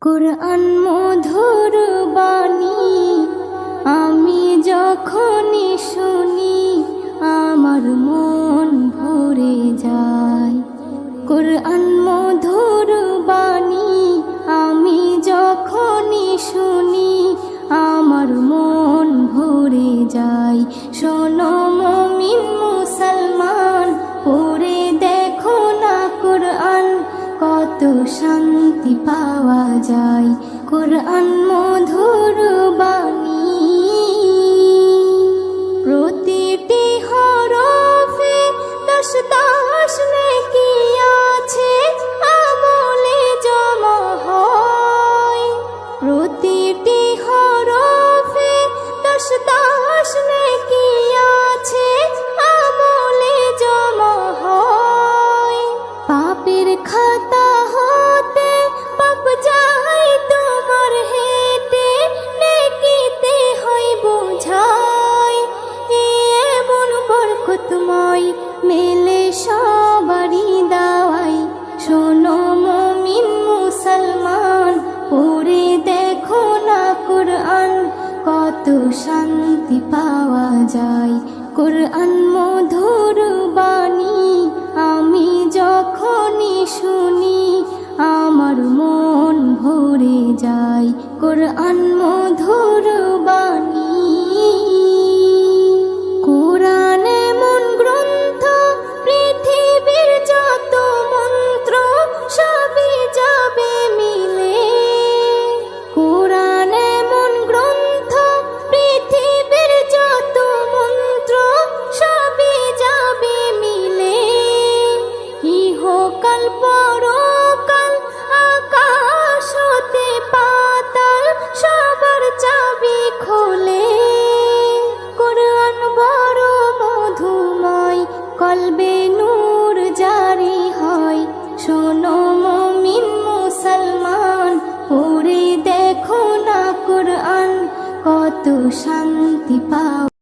কুরআন মধুর বাণী আমি যখনই শুনি আমার মন ভরে যায়। কুরআন মধুর বাণী আমি যখনই শুনি আমার মন ভরে যায়। শোনো মুমিন মুসলমান, পড়ে দেখো না কুরআন, কত শান্তি পাওয়া যায়। কুরআন মধুর বাণী প্রতিটি হরফে 10 নেকি আছে, আমলে জমা হয়। প্রতিটি হরফে 10 নেকি আছে, আমলে জমা হয়। পাপের খাতা হতে পাপ যায় তোমার হেঁটে, নেকিতে হয় বোঝাই। এমন বরকতময় মেলে সবারই দাওয়াই। শোনো মুমিন মুসলমান, পড়ে দেখো না কুরআন, কত শান্তি পাওয়া যায়। কুরআন মধুর বাণী আমি যখনই শুনি আমার মন ভরে যায়। কুরআন মধুর বাণী কুরআন এমন গ্রন্থ, পৃথিবীর যত মন্ত্র সবই যাবে মিলে। কুরআন এমন গ্রন্থ, পৃথিবীর যত মন্ত্র সবই যাবে মিলে। ইহকাল পরকাল আকাশ হতে পাতাল সবার চাবি খোলে। কুরআন বড় মধুময়, কলবে নূর জারি হয়। শোনো মুমিন মুসলমান, পড়ে দেখো না কুরআন, কত শান্তি পাও।